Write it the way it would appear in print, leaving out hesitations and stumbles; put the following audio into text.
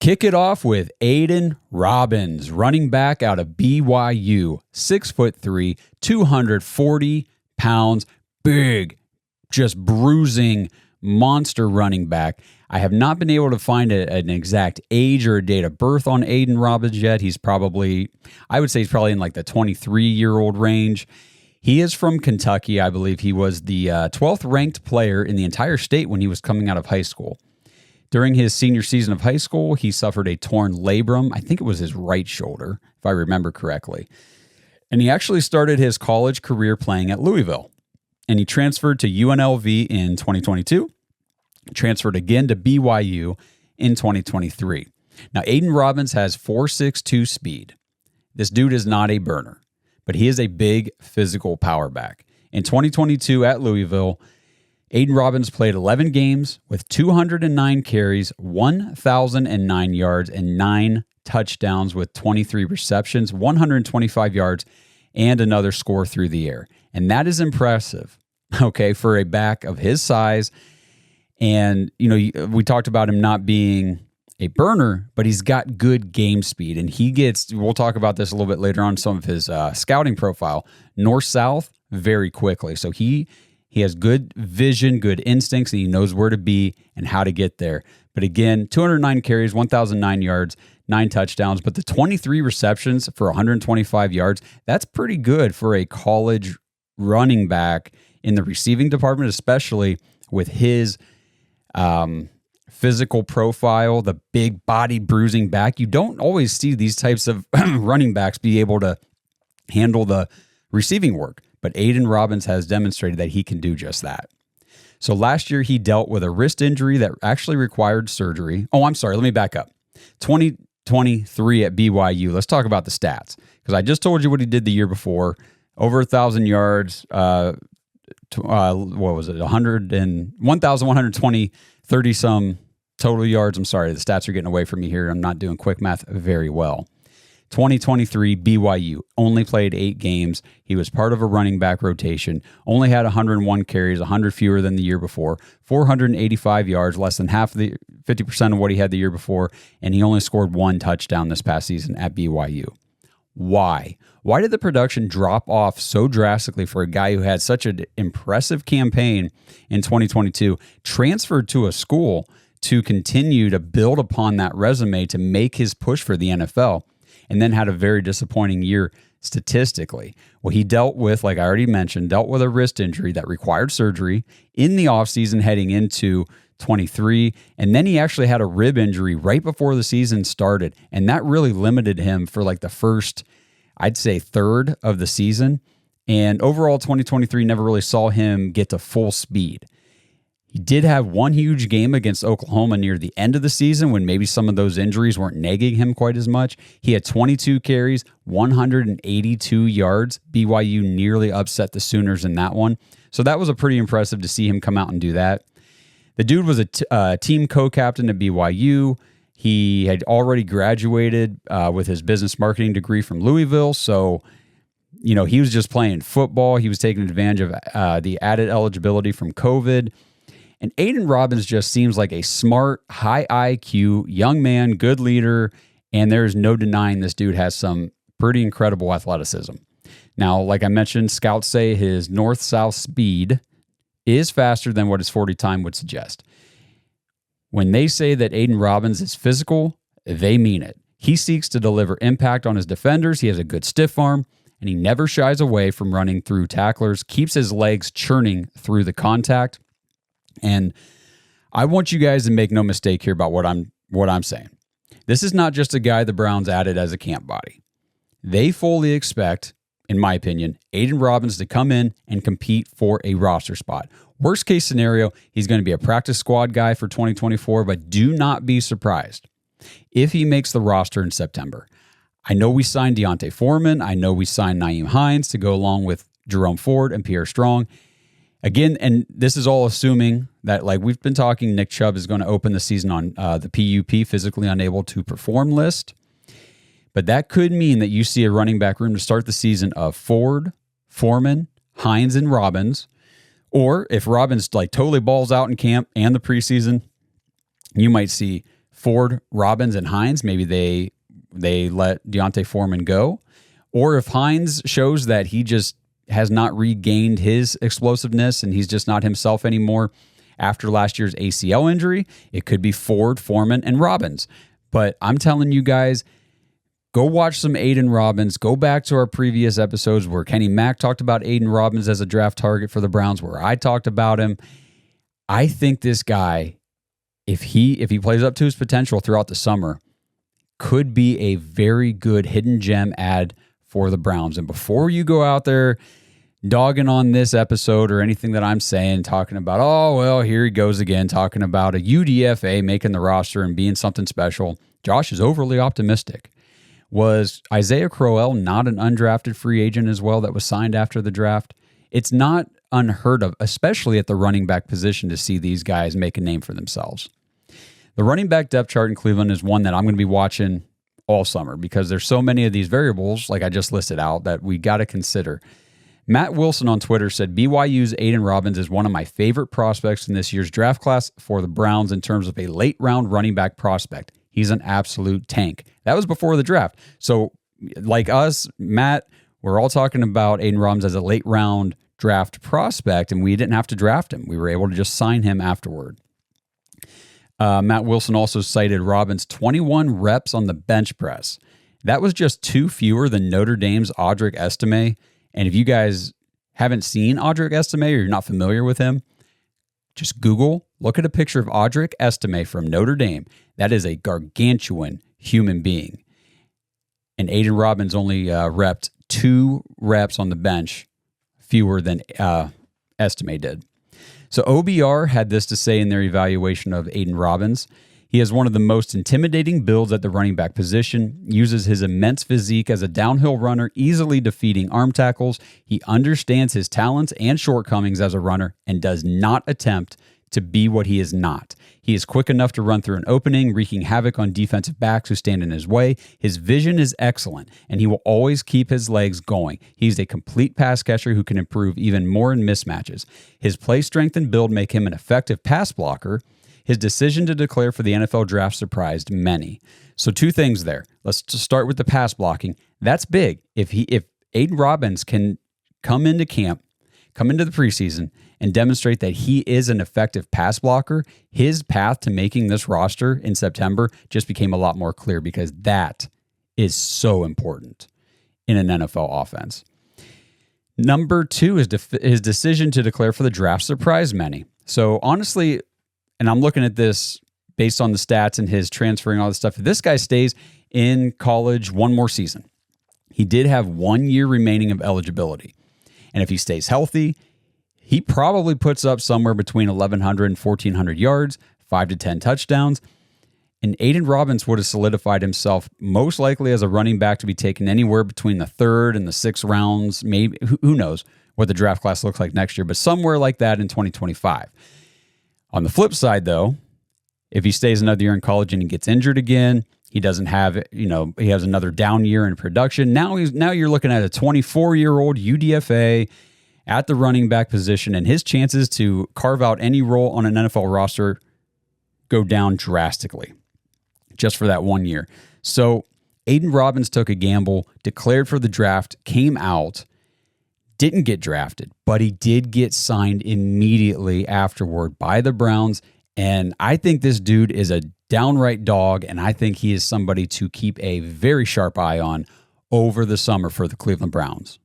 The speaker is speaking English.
kick it off with Aidan Robbins, running back out of BYU, 6'3", 240 pounds, big, just bruising monster running back. I have not been able to find an exact age or a date of birth on Aidan Robbins yet. I would say he's probably in like the 23-year-old range. He is from Kentucky. I believe he was the 12th ranked player in the entire state when he was coming out of high school. During his senior season of high school, he suffered a torn labrum. I think it was his right shoulder, if I remember correctly. And he actually started his college career playing at Louisville. And he transferred to UNLV in 2022, transferred again to BYU in 2023. Now, Aidan Robbins has 4.62 speed. This dude is not a burner, but he is a big physical power back. In 2022 at Louisville, Aidan Robbins played 11 games with 209 carries, 1,009 yards, and 9 touchdowns with 23 receptions, 125 yards, and another score through the air. And that is impressive, okay, for a back of his size. And, we talked about him not being a burner, but he's got good game speed. And we'll talk about this a little bit later on, some of his scouting profile, north-south very quickly. So he has good vision, good instincts, and he knows where to be and how to get there. But again, 209 carries, 1,009 yards, 9 touchdowns. But the 23 receptions for 125 yards, that's pretty good for a college running back in the receiving department, especially with his physical profile, the big body bruising back. You don't always see these types of running backs be able to handle the receiving work. But Aidan Robbins has demonstrated that he can do just that. So last year, he dealt with a wrist injury that actually required surgery. Oh, I'm sorry. Let me back up. 2023 at BYU. Let's talk about the stats, because I just told you what he did the year before. Over 1,000 yards. What was it? 1,120, 30-some total yards. I'm sorry. The stats are getting away from me here. I'm not doing quick math very well. 2023 BYU, only played 8 games. He was part of a running back rotation, only had 101 carries, 100 fewer than the year before, 485 yards, less than 50% of what he had the year before, and he only scored 1 touchdown this past season at BYU. Why? Why did the production drop off so drastically for a guy who had such an impressive campaign in 2022, transferred to a school to continue to build upon that resume to make his push for the NFL, and then had a very disappointing year statistically? Well, he dealt with, like I already mentioned, a wrist injury that required surgery in the offseason heading into 23, and then he actually had a rib injury right before the season started, and that really limited him for like the first, I'd say, third of the season. And overall, 2023 never really saw him get to full speed. He did have one huge game against Oklahoma near the end of the season when maybe some of those injuries weren't nagging him quite as much. He had 22 carries, 182 yards. BYU nearly upset the Sooners in that one. So that was a pretty impressive to see him come out and do that. The dude was a team co-captain at BYU. He had already graduated with his business marketing degree from Louisville. So, he was just playing football. He was taking advantage of the added eligibility from COVID. And Aidan Robbins just seems like a smart, high IQ, young man, good leader, and there's no denying this dude has some pretty incredible athleticism. Now, like I mentioned, scouts say his north-south speed is faster than what his 40 time would suggest. When they say that Aidan Robbins is physical, they mean it. He seeks to deliver impact on his defenders. He has a good stiff arm, and he never shies away from running through tacklers, keeps his legs churning through the contact. And I want you guys to make no mistake here about what I'm saying. This is not just a guy the Browns added as a camp body. They fully expect, in my opinion, Aidan Robbins to come in and compete for a roster spot. Worst case scenario, he's going to be a practice squad guy for 2024, but do not be surprised if he makes the roster in September. I know we signed Deontay Foreman. I know we signed Nyheim Hines to go along with Jerome Ford and Pierre Strong. Again, and this is all assuming that, like we've been talking, Nick Chubb is going to open the season on the PUP, physically unable to perform list. But that could mean that you see a running back room to start the season of Ford, Foreman, Hines, and Robbins. Or if Robbins totally balls out in camp and the preseason, you might see Ford, Robbins, and Hines, maybe they let Deontay Foreman go. Or if Hines shows that he just has not regained his explosiveness and he's just not himself anymore after last year's ACL injury, it could be Ford, Foreman, and Robbins. But I'm telling you guys, go watch some Aidan Robbins. Go back to our previous episodes where Kenny Mack talked about Aidan Robbins as a draft target for the Browns, where I talked about him. I think this guy, if he plays up to his potential throughout the summer, could be a very good hidden gem add for the Browns. And before you go out there dogging on this episode or anything that I'm saying, talking about, oh, well, here he goes again, talking about a UDFA making the roster and being something special, Josh is overly optimistic. Was Isaiah Crowell not an undrafted free agent as well that was signed after the draft? It's not unheard of, especially at the running back position, to see these guys make a name for themselves. The running back depth chart in Cleveland is one that I'm going to be watching all summer because there's so many of these variables, like I just listed out, that we got to consider. Matt Wilson on Twitter said, BYU's Aidan Robbins is one of my favorite prospects in this year's draft class for the Browns in terms of a late-round running back prospect. He's an absolute tank. That was before the draft. So like us, Matt, we're all talking about Aidan Robbins as a late-round draft prospect, and we didn't have to draft him. We were able to just sign him afterward. Matt Wilson also cited Robbins' 21 reps on the bench press. That was just 2 fewer than Notre Dame's Audric Estime. And if you guys haven't seen Audric Estime or you're not familiar with him, just Google, look at a picture of Audric Estime from Notre Dame. That is a gargantuan human being. And Aidan Robbins only repped 2 reps on the bench, fewer than Estime did. So OBR had this to say in their evaluation of Aidan Robbins. He has one of the most intimidating builds at the running back position, uses his immense physique as a downhill runner, easily defeating arm tackles. He understands his talents and shortcomings as a runner and does not attempt to be what he is not. He is quick enough to run through an opening, wreaking havoc on defensive backs who stand in his way. His vision is excellent, and he will always keep his legs going. He's a complete pass catcher who can improve even more in mismatches. His play strength and build make him an effective pass blocker. His decision to declare for the NFL draft surprised many. So 2 things there. Let's just start with the pass blocking. That's big. If Aidan Robbins can come into camp, come into the preseason, and demonstrate that he is an effective pass blocker, his path to making this roster in September just became a lot more clear because that is so important in an NFL offense. Number 2 is his decision to declare for the draft surprised many. So honestly, and I'm looking at this based on the stats and his transferring all this stuff, if this guy stays in college one more season, he did have 1 year remaining of eligibility. And if he stays healthy, he probably puts up somewhere between 1,100 and 1,400 yards, 5 to 10 touchdowns. And Aidan Robbins would have solidified himself most likely as a running back to be taken anywhere between the 3rd and the 6th rounds. Maybe, who knows what the draft class looks like next year, but somewhere like that in 2025. On the flip side, though, if he stays another year in college and he gets injured again, he doesn't have, he has another down year in production. Now you're looking at a 24-year-old UDFA at the running back position, and his chances to carve out any role on an NFL roster go down drastically just for that 1 year. So Aidan Robbins took a gamble, declared for the draft, came out, didn't get drafted, but he did get signed immediately afterward by the Browns. And I think this dude is a downright dog, and I think he is somebody to keep a very sharp eye on over the summer for the Cleveland Browns.